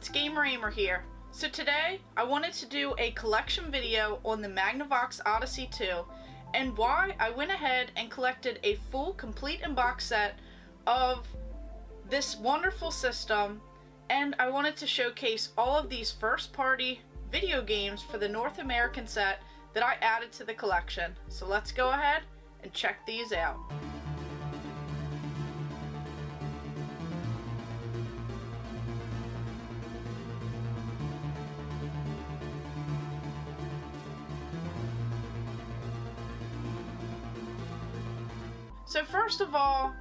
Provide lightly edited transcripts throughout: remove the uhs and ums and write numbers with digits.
it's Gameroom here. So today I wanted to do a collection video on the Magnavox Odyssey 2 and why I went ahead and collected a full complete and box set of this wonderful system, and I wanted to showcase all of these first party video games for the North American set that I added to the collection. So let's go ahead and check these out. So first of all,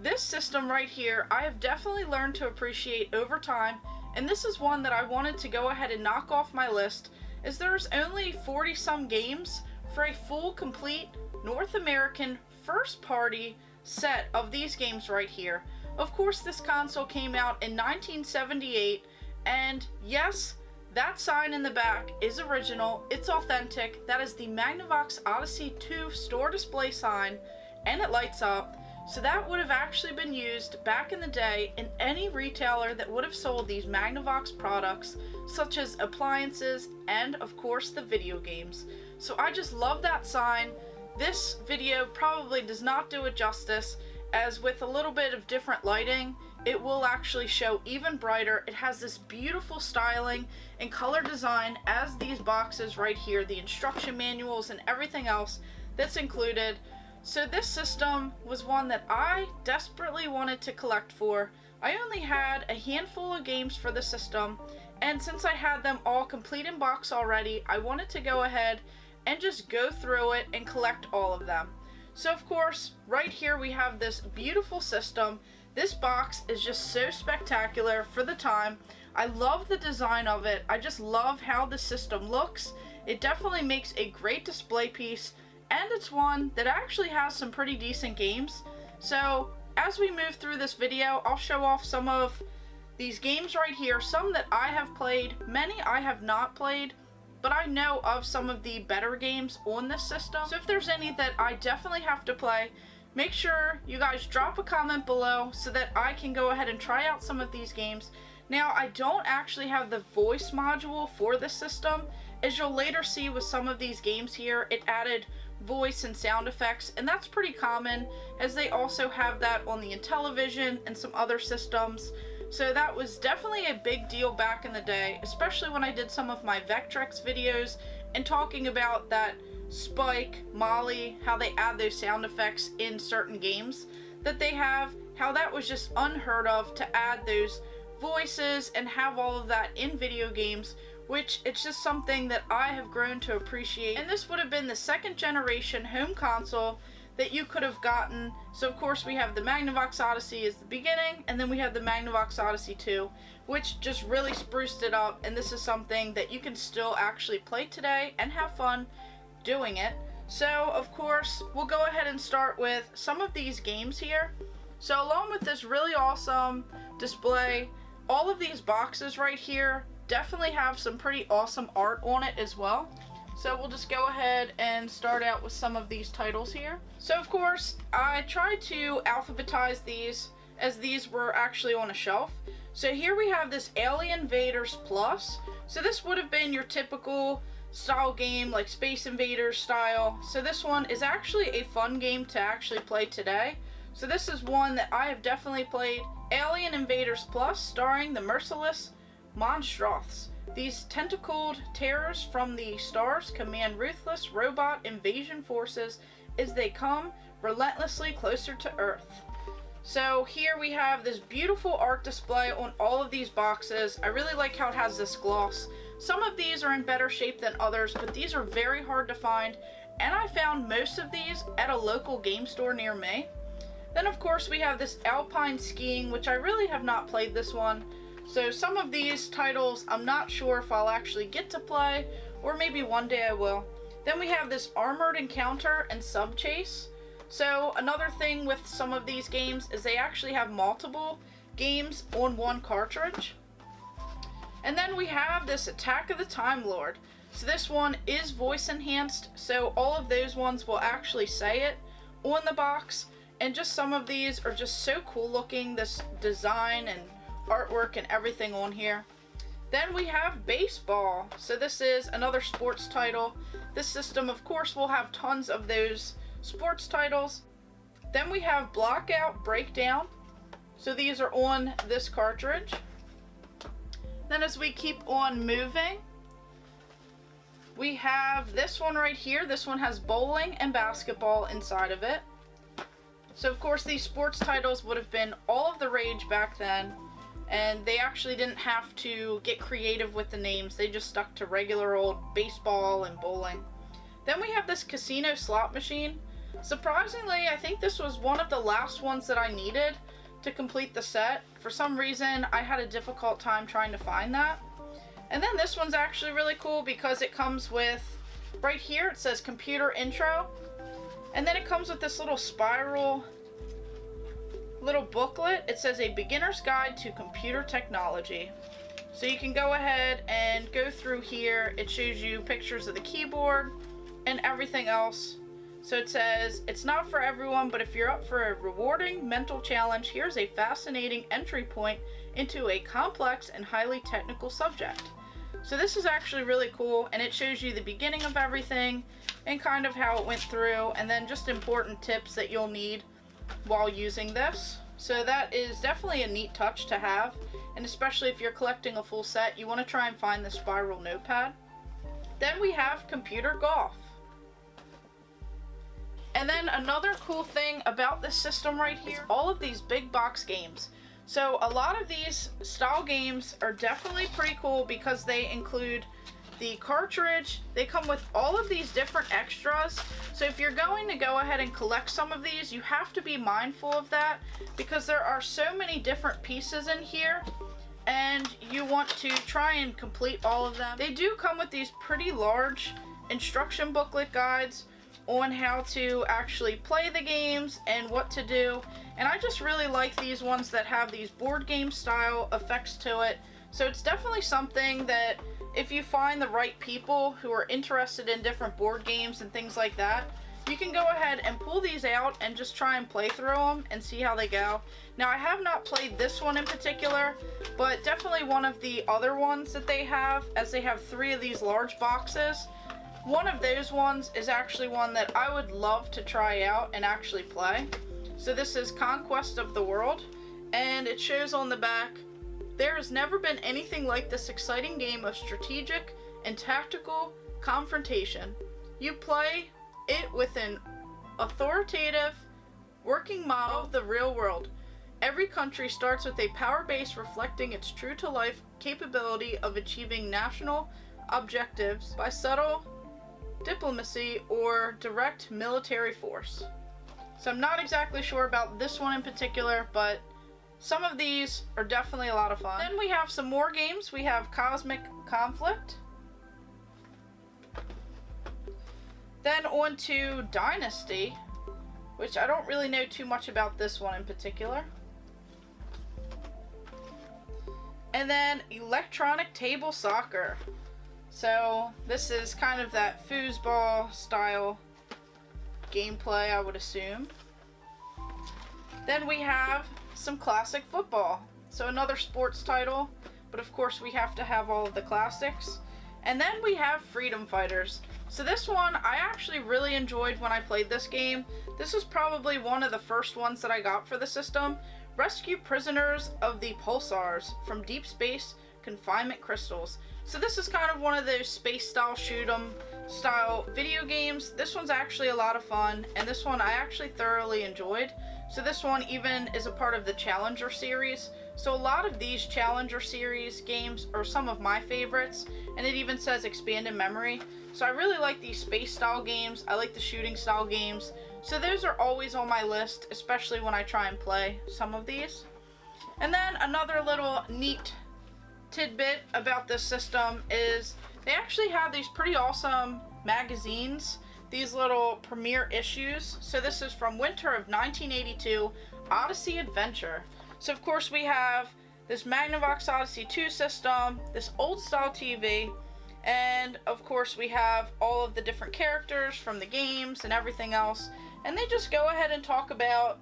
this system right here, I have definitely learned to appreciate over time, and this is one that I wanted to go ahead and knock off my list, as there's only 40 some games for a full complete North American first party set of these games right here. Of course, this console came out in 1978, and yes, that sign in the back is original, it's authentic. That is the Magnavox Odyssey 2 store display sign, and it lights up. So that would have actually been used back in the day in any retailer that would have sold these Magnavox products, such as appliances and of course the video games. So I just love that sign. This video probably does not do it justice, as with a little bit of different lighting, it will actually show even brighter. It has this beautiful styling and color design as these boxes right here, the instruction manuals and everything else that's included. So this system was one that I desperately wanted to collect for. I only had a handful of games for the system, and since I had them all complete in box already, I wanted to go ahead and just go through it and collect all of them. So of course, right here we have this beautiful system. This box is just so spectacular for the time. I love the design of it. I just love how the system looks. It definitely makes a great display piece, and it's one that actually has some pretty decent games. So as we move through this video, I'll show off some of these games right here, some that I have played, many I have not played, but I know of some of the better games on this system. So if there's any that I definitely have to play, make sure you guys drop a comment below so that I can go ahead and try out some of these games. Now, I don't actually have the voice module for this system. As you'll later see with some of these games here, it added voice and sound effects, and that's pretty common, as they also have that on the Intellivision and some other systems. So that was definitely a big deal back in the day, especially when I did some of my Vectrex videos and talking about that Spike, Molly, how they add those sound effects in certain games that they have, how that was just unheard of to add those voices and have all of that in video games, which it's just something that I have grown to appreciate. And this would have been the second generation home console that you could have gotten. So of course we have the Magnavox Odyssey as the beginning, and then we have the Magnavox Odyssey 2, which just really spruced it up, and this is something that you can still actually play today and have fun doing it. So of course we'll go ahead and start with some of these games here. So along with this really awesome display, all of these boxes right here definitely have some pretty awesome art on it as well. So we'll just go ahead and start out with some of these titles here. So of course, I tried to alphabetize these, as these were actually on a shelf. So here we have this Alien Invaders Plus. So this would have been your typical style game, like Space Invaders style. So this one is actually a fun game to actually play today. So this is one that I have definitely played. Alien Invaders Plus, starring the merciless Monstroths. These tentacled terrors from the stars command ruthless robot invasion forces as they come relentlessly closer to Earth. So here we have this beautiful art display on all of these boxes. I really like how it has this gloss. Some of these are in better shape than others, but these are very hard to find, and I found most of these at a local game store near me. Then of course we have this Alpine Skiing, which I really have not played this one. So some of these titles I'm not sure if I'll actually get to play, or maybe one day I will. Then we have this Armored Encounter and Sub Chase. So another thing with some of these games is they actually have multiple games on one cartridge. And then we have this Attack of the Time Lord. So this one is voice enhanced, so all of those ones will actually say it on the box. And just some of these are just so cool looking, this design and artwork and everything on here. Then we have baseball. So this is another sports title. This system, of course, will have tons of those sports titles. Then we have blockout, breakdown. So these are on this cartridge. Then as we keep on moving, we have this one right here. This one has bowling and basketball inside of it. So of course these sports titles would have been all of the rage back then, and they actually didn't have to get creative with the names. They just stuck to regular old baseball and bowling. Then we have this casino slot machine. Surprisingly, I think this was one of the last ones that I needed to complete the set. For some reason, I had a difficult time trying to find that. And then this one's actually really cool because it comes with, right here it says computer intro, and then it comes with this little spiral little booklet. It says a beginner's guide to computer technology. So you can go ahead and go through here. It shows you pictures of the keyboard and everything else. So it says, it's not for everyone, but if you're up for a rewarding mental challenge, here's a fascinating entry point into a complex and highly technical subject. So this is actually really cool, and it shows you the beginning of everything and kind of how it went through, and then just important tips that you'll need while using this. So that is definitely a neat touch to have, and especially if you're collecting a full set, you want to try and find the spiral notepad. Then we have computer golf. And then another cool thing about this system right here is all of these big box games. So a lot of these style games are definitely pretty cool because they include the cartridge. They come with all of these different extras. So if you're going to go ahead and collect some of these, you have to be mindful of that because there are so many different pieces in here, and you want to try and complete all of them. They do come with these pretty large instruction booklet guides on how to actually play the games and what to do, and I just really like these ones that have these board game style effects to it. So it's definitely something that if you find the right people who are interested in different board games and things like that, you can go ahead and pull these out and just try and play through them and see how they go. Now I have not played this one in particular, but definitely one of the other ones that they have, as they have 3 of these large boxes. One of those ones is actually one that I would love to try out and actually play. So this is Conquest of the World, and it shows on the back, there has never been anything like this exciting game of strategic and tactical confrontation. You play it with an authoritative working model of the real world. Every country starts with a power base reflecting its true-to-life capability of achieving national objectives by subtle diplomacy or direct military force. So I'm not exactly sure about this one in particular, but some of these are definitely a lot of fun. Then we have some more games. We have Cosmic Conflict. Then on to Dynasty, which I don't really know too much about this one in particular. And then Electronic Table Soccer. So this is kind of that foosball style gameplay, I would assume. Then we have some classic football. So another sports title, but of course we have to have all of the classics. And then we have Freedom Fighters. So this one I actually really enjoyed when I played this game. This is probably one of the first ones that I got for the system. Rescue prisoners of the pulsars from deep space confinement crystals. So this is kind of one of those space style shoot 'em style video games. This one's actually a lot of fun, and this one I actually thoroughly enjoyed. So this one even is a part of the Challenger series. So a lot of these Challenger series games are some of my favorites, and it even says expanded memory. So I really like these space style games. I like the shooting style games. So those are always on my list, especially when I try and play some of these. And then another little neat tidbit about this system is they actually have these pretty awesome magazines, these little premiere issues. So this is from winter of 1982, Odyssey Adventure. So of course we have this Magnavox Odyssey 2 system, this old style TV, and of course we have all of the different characters from the games and everything else. And they just go ahead and talk about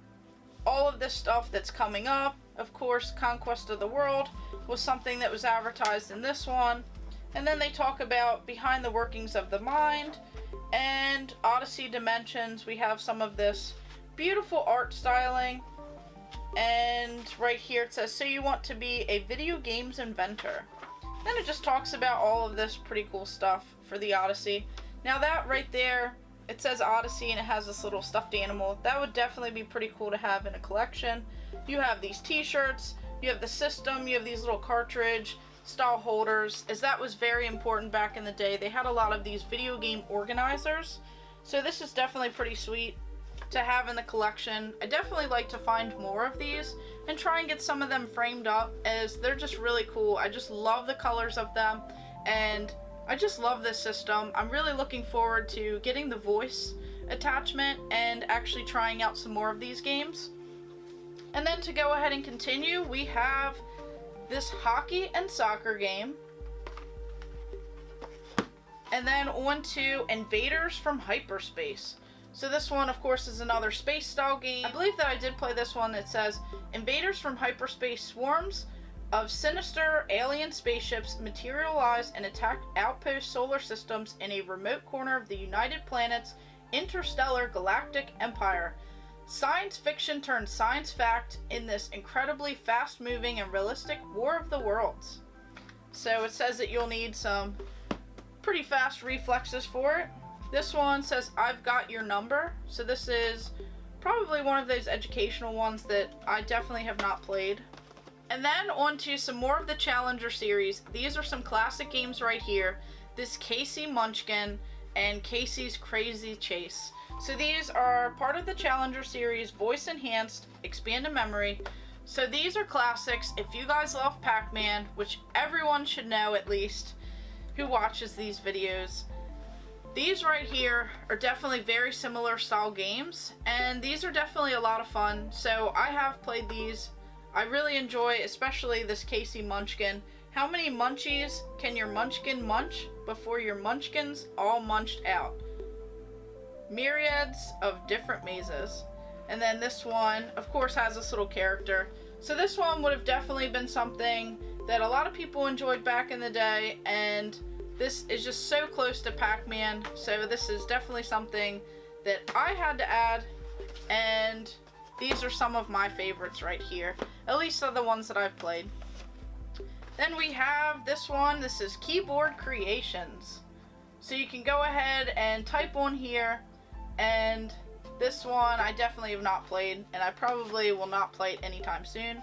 all of this stuff that's coming up, Of course, Conquest of the World was something that was advertised in this one. And then they talk about Behind the Workings of the Mind and Odyssey Dimensions. We have some of this beautiful art styling. And right here it says, so you want to be a video games inventor. Then it just talks about all of this pretty cool stuff for the Odyssey. Now that right there, it says Odyssey and it has this little stuffed animal. That would definitely be pretty cool to have in a collection. You have these t-shirts, you have the system, you have these little cartridge style holders, as that was very important back in the day. They had a lot of these video game organizers. So this is definitely pretty sweet to have in the collection. I definitely like to find more of these and try and get some of them framed up, as they're just really cool. I just love the colors of them and I just love this system. I'm really looking forward to getting the voice attachment and actually trying out some more of these games. And then to go ahead and continue, we have this hockey and soccer game. And then on to Invaders from Hyperspace. So this one, of course, is another space style game. I believe that I did play this one. It says, Invaders from Hyperspace, swarms of sinister alien spaceships materialize and attack outpost solar systems in a remote corner of the United Planets interstellar galactic empire. Science fiction turns science fact in this incredibly fast-moving and realistic War of the Worlds. So it says that you'll need some pretty fast reflexes for it. This one says, I've got your number. So this is probably one of those educational ones that I definitely have not played. And then on to some more of the Challenger series. These are some classic games right here. This Casey Munchkin and Casey's Crazy Chase. So these are part of the Challenger series, voice enhanced, expanded memory. So these are classics. If you guys love Pac-Man, which everyone should know at least who watches these videos, these right here are definitely very similar style games, and these are definitely a lot of fun. So I have played these. I really enjoy, especially this Casey Munchkin. How many munchies can your munchkin munch before your munchkins all munched out? Myriads of different mazes. And then this one, of course, has this little character. So this one would have definitely been something that a lot of people enjoyed back in the day, and this is just so close to Pac-Man. So this is definitely something that I had to add, and these are some of my favorites right here. At least are the ones that I've played. Then we have this one. This is Keyboard Creations. So you can go ahead and type on here, and this one I definitely have not played, and I probably will not play it anytime soon.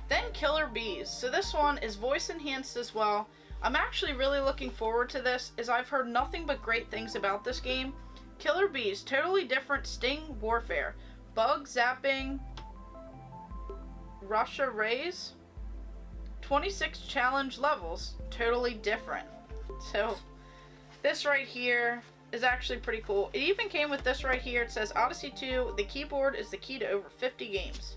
Then Killer Bees. So this one is voice enhanced as well. I'm actually really looking forward to this, as I've heard nothing but great things about this game. Killer Bees, totally different sting warfare. Bug zapping, Russia Rays, 26 challenge levels, totally different. So this right here is actually pretty cool. It even came with this right here. It says Odyssey 2, the keyboard is the key to over 50 games.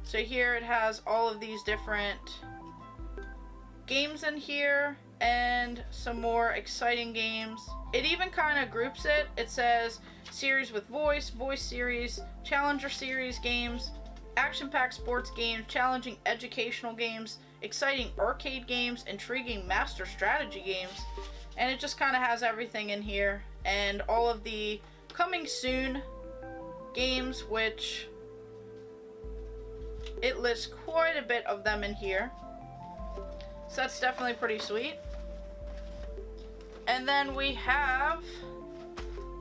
So here it has all of these different games in here and some more exciting games. It even kind of groups it. It says series with voice, voice series, Challenger series games, action-packed sports games, challenging educational games, exciting arcade games, intriguing master strategy games. And it just kind of has everything in here, and all of the coming soon games, which it lists quite a bit of them in here. So that's definitely pretty sweet. And then we have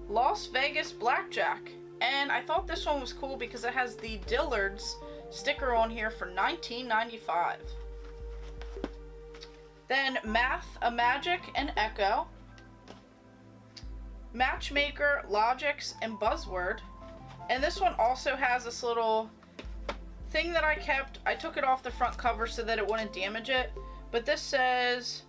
Las Vegas Blackjack. And I thought this one was cool because it has the Dillard's sticker on here for $19.95. Then Math, a Magic, and Echo. Matchmaker, Logics, and Buzzword. And this one also has this little thing that I kept. I took it off the front cover so that it wouldn't damage it. But this says,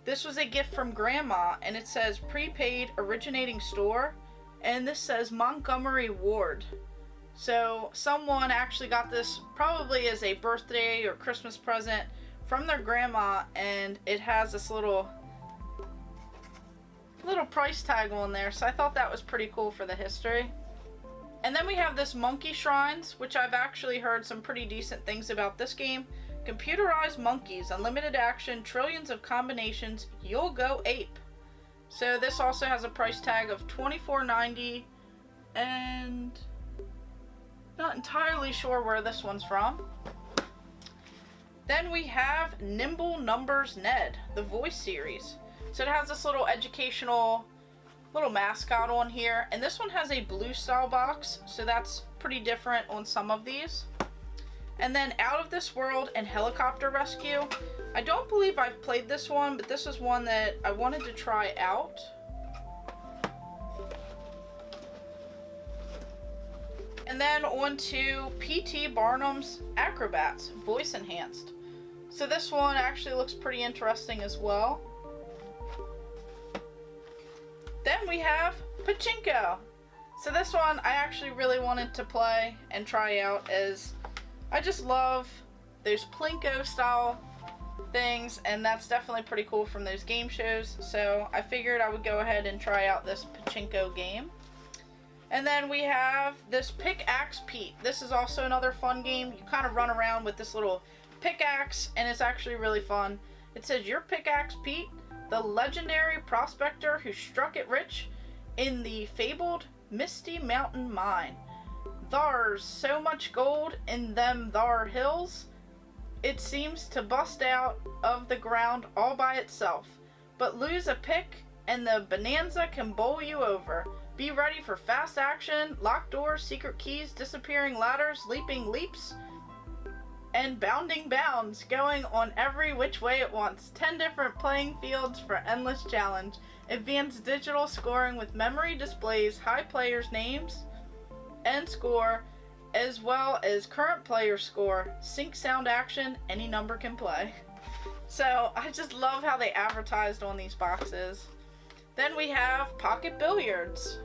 this was a gift from Grandma, and it says prepaid originating store. And this says Montgomery Ward. So someone actually got this probably as a birthday or Christmas present from their grandma, and it has this little price tag on there, so I thought that was pretty cool for the history. And then we have this Monkey Shrines, which I've actually heard some pretty decent things about this game. Computerized monkeys, unlimited action, trillions of combinations, you'll go ape. So this also has a price tag of $24.90, and not entirely sure where this one's from. Then we have Nimble Numbers Ned, the voice series. So it has this little educational little mascot on here, and this one has a blue style box, so that's pretty different on some of these. And then Out of This World and Helicopter Rescue. I don't believe I've played this one, but this is one that I wanted to try out. And then on to P.T. Barnum's Acrobats, voice enhanced. So this one actually looks pretty interesting as well. Then we have Pachinko. So this one I actually really wanted to play and try out, as I just love those Plinko style things, and that's definitely pretty cool from those game shows. So I figured I would go ahead and try out this Pachinko game. And then we have this Pickaxe Pete. This is also another fun game. You kind of run around with this little pickaxe, and it's actually really fun. It says, "Your Pickaxe Pete, the legendary prospector who struck it rich in the fabled Misty Mountain Mine. Thar's so much gold in them thar hills, it seems to bust out of the ground all by itself. But lose a pick and the bonanza can bowl you over. Be ready for fast action, locked doors, secret keys, disappearing ladders, leaping leaps, and bounding bounds, going on every which way at once. 10 different playing fields for endless challenge. Advanced digital scoring with memory displays high players' names and score, as well as current player score. Sync sound action, any number can play." So I just love how they advertised on these boxes. Then we have Pocket Billiards,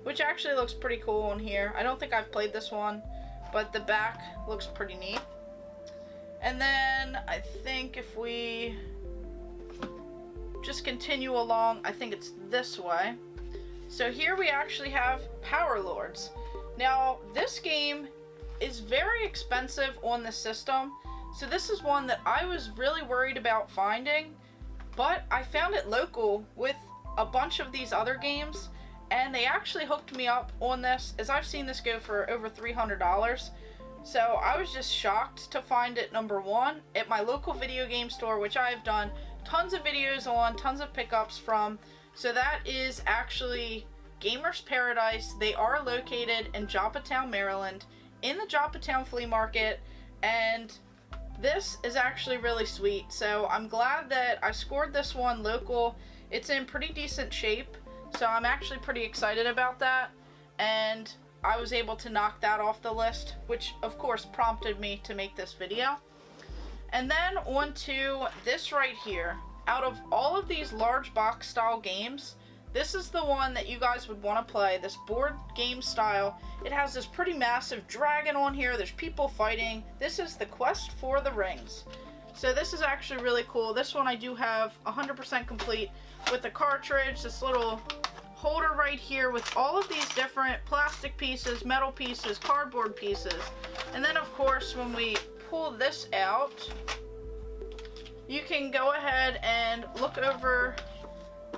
which actually looks pretty cool on here. I don't think I've played this one, but the back looks pretty neat. And then I think if we just continue along, I think it's this way. So here we actually have Power Lords. Now this game is very expensive on the system, so this is one that I was really worried about finding, but I found it local with a bunch of these other games, and they actually hooked me up on this, as I've seen this go for over $300. So I was just shocked to find it #1 at my local video game store, which I have done tons of videos on, tons of pickups from. So that is actually Gamer's Paradise. They are located in Joppatown, Maryland, in the Joppatown Flea Market, and this is actually really sweet. So I'm glad that I scored this one local. It's in pretty decent shape, so I'm actually pretty excited about that, and I was able to knock that off the list, which of course prompted me to make this video. And then on to this right here. Out of all of these large box style games, this is the one that you guys would want to play, this board game style. It has this pretty massive dragon on here, there's people fighting. This is the Quest for the Rings. So this is actually really cool. This one I do have 100% complete with the cartridge, this little holder right here with all of these different plastic pieces, metal pieces, cardboard pieces. And then of course when we pull this out, you can go ahead and look over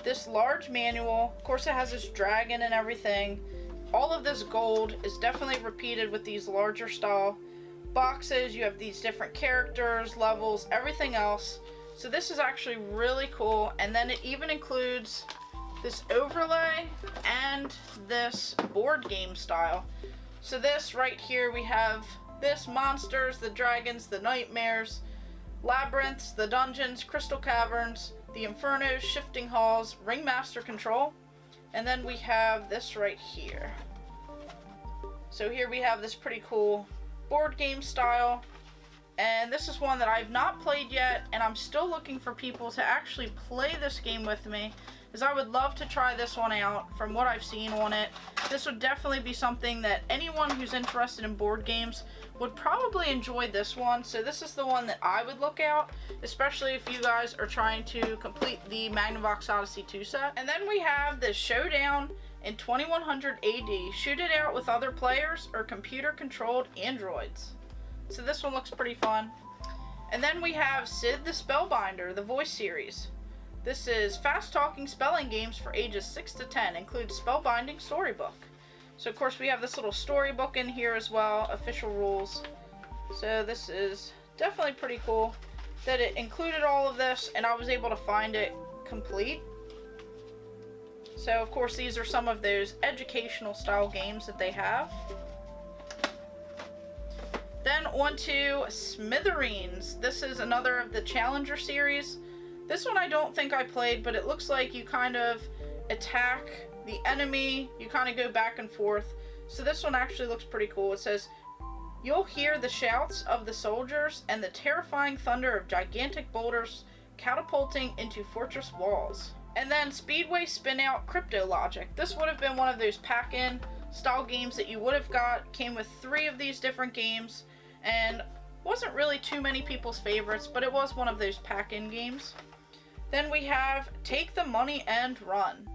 this large manual. Of course it has this dragon and everything. All of this gold is definitely repeated with these larger style boxes. You have these different characters, levels, everything else. So this is actually really cool. And then it even includes this overlay and this board game style. So this right here, we have this monsters, the dragons, the nightmares, labyrinths, the dungeons, crystal caverns, the infernos, shifting halls, ringmaster control, and then we have this right here. So here we have this pretty cool board game style, and this is one that I've not played yet, and I'm still looking for people to actually play this game with me, because I would love to try this one out. From what I've seen on it, this would definitely be something that anyone who's interested in board games would probably enjoy this one. So this is the one that I would look out, especially if you guys are trying to complete the Magnavox Odyssey 2 set. And then we have the Showdown in 2100 AD. Shoot it out with other players or computer-controlled androids. So this one looks pretty fun. And then we have Sid the Spellbinder, the voice series. This is fast-talking spelling games for ages 6 to 10, includes spellbinding storybook. So of course we have this little storybook in here as well, official rules. So this is definitely pretty cool that it included all of this and I was able to find it complete. So of course these are some of those educational style games that they have. Then on to Smithereens. This is another of the Challenger series. This one I don't think I played, but it looks like you kind of attack the enemy, you kind of go back and forth. So this one actually looks pretty cool. It says, you'll hear the shouts of the soldiers and the terrifying thunder of gigantic boulders catapulting into fortress walls. And then Speedway Spin-Out Crypto Logic. This would have been one of those pack-in style games that you would have got. Came with 3 of these different games and wasn't really too many people's favorites, but it was one of those pack-in games. Then we have Take the Money and Run.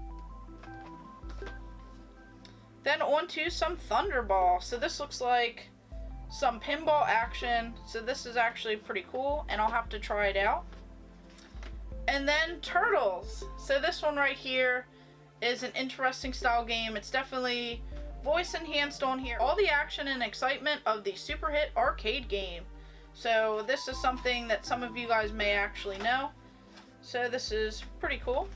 Then on to some Thunderball. So this looks like some pinball action. So this is actually pretty cool and I'll have to try it out. And then Turtles. So this one right here is an interesting style game. It's definitely voice enhanced on here. All the action and excitement of the super hit arcade game. So this is something that some of you guys may actually know. So this is pretty cool.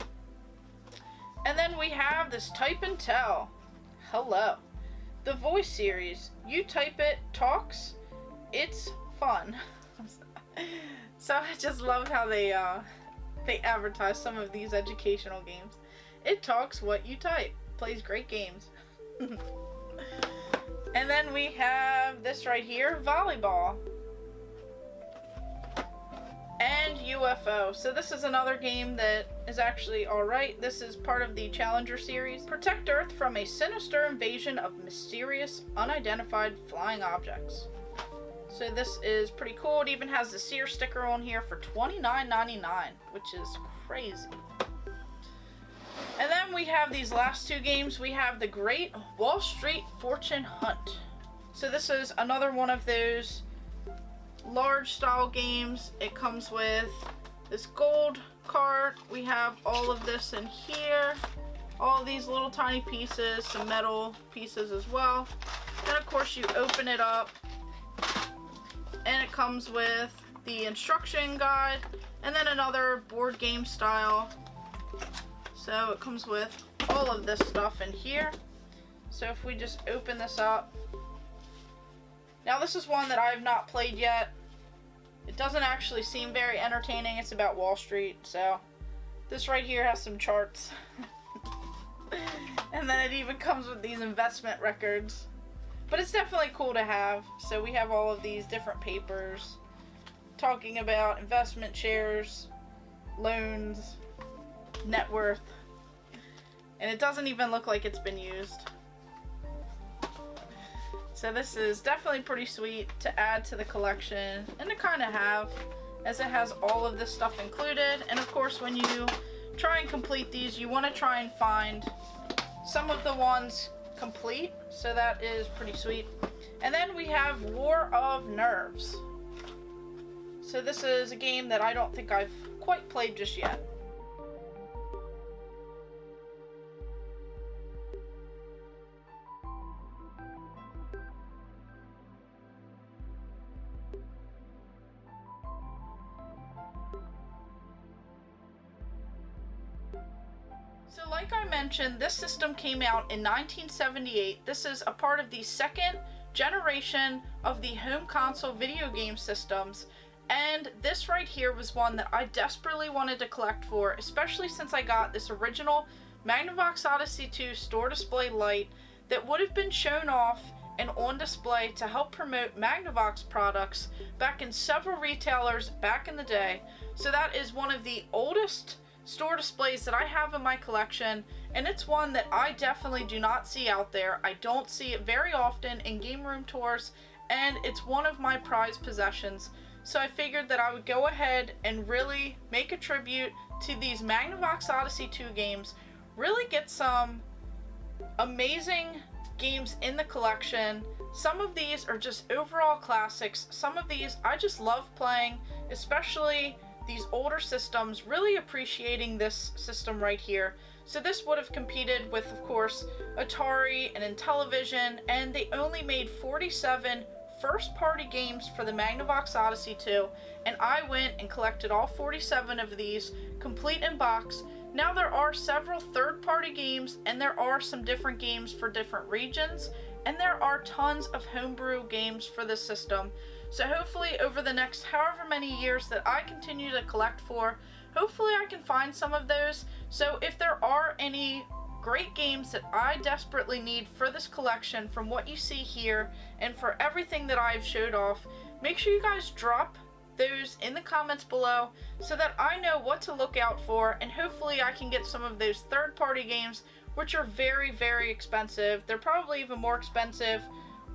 And then we have this Type and Tell. Hello. The voice series. You type it, talks. It's fun. So I just love how they advertise some of these educational games. It talks what you type. Plays great games. And then we have this right here, Volleyball. And UFO. So this is another game that is actually alright. This is part of the Challenger series. Protect Earth from a sinister invasion of mysterious, unidentified flying objects. So this is pretty cool. It even has the Sear sticker on here for $29.99, which is crazy. And then we have these last 2 games. We have the Great Wall Street Fortune Hunt. So this is another one of those large style games. It comes with this gold cart. We have all of this in here. All these little tiny pieces, some metal pieces as well. Then of course you open it up and it comes with the instruction guide and then another board game style. So it comes with all of this stuff in here. So if we just open this up. Now this is one that I have not played yet. It doesn't actually seem very entertaining. It's about Wall Street. So this right here has some charts. And then it even comes with these investment records. But it's definitely cool to have. So we have all of these different papers talking about investment shares, loans, net worth. And it doesn't even look like it's been used. So this is definitely pretty sweet to add to the collection and to kind of have, as it has all of this stuff included. And of course when you try and complete these, you want to try and find some of the ones complete. So that is pretty sweet. And then we have War of Nerves. So this is a game that I don't think I've quite played just yet. So like I mentioned, this system came out in 1978. This is a part of the second generation of the home console video game systems. And this right here was one that I desperately wanted to collect for, especially since I got this original Magnavox Odyssey 2 store display light that would have been shown off and on display to help promote Magnavox products back in several retailers back in the day. So that is one of the oldest store displays that I have in my collection, and it's one that I definitely do not see out there. I don't see it very often in game room tours, and it's one of my prized possessions. So I figured that I would go ahead and really make a tribute to these Magnavox Odyssey 2 games, really get some amazing games in the collection. Some of these are just overall classics. Some of these I just love playing, especially these older systems, really appreciating this system right here. So this would have competed with, of course, Atari and Intellivision, and they only made 47 first-party games for the Magnavox Odyssey 2, and I went and collected all 47 of these, complete in box. Now there are several third-party games, and there are some different games for different regions, and there are tons of homebrew games for this system. So hopefully over the next however many years that I continue to collect for, hopefully I can find some of those. So if there are any great games that I desperately need for this collection from what you see here and for everything that I've showed off, make sure you guys drop those in the comments below so that I know what to look out for, and hopefully I can get some of those third-party games, which are very, very expensive. They're probably even more expensive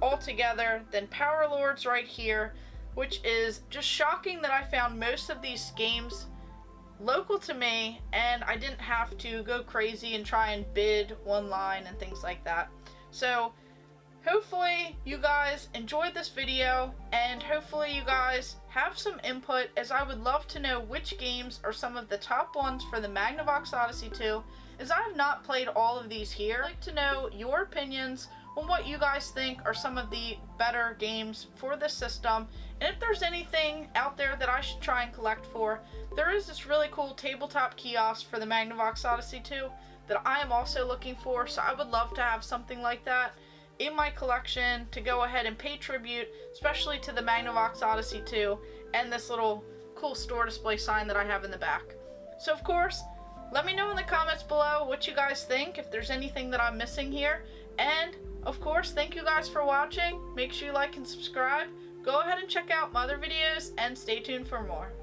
altogether than Power Lords right here, which is just shocking that I found most of these games local to me and I didn't have to go crazy and try and bid online and things like that. So hopefully you guys enjoyed this video, and hopefully you guys have some input, as I would love to know which games are some of the top ones for the Magnavox Odyssey 2, as I have not played all of these here. I'd like to know your opinions on what you guys think are some of the better games for this system, and if there's anything out there that I should try and collect for. There is this really cool tabletop kiosk for the Magnavox Odyssey 2 that I am also looking for, so I would love to have something like that in my collection to go ahead and pay tribute, especially to the Magnavox Odyssey 2 and this little cool store display sign that I have in the back. So of course, let me know in the comments below what you guys think, if there's anything that I'm missing here, and of course, thank you guys for watching. Make sure you like and subscribe. Go ahead and check out my other videos and stay tuned for more.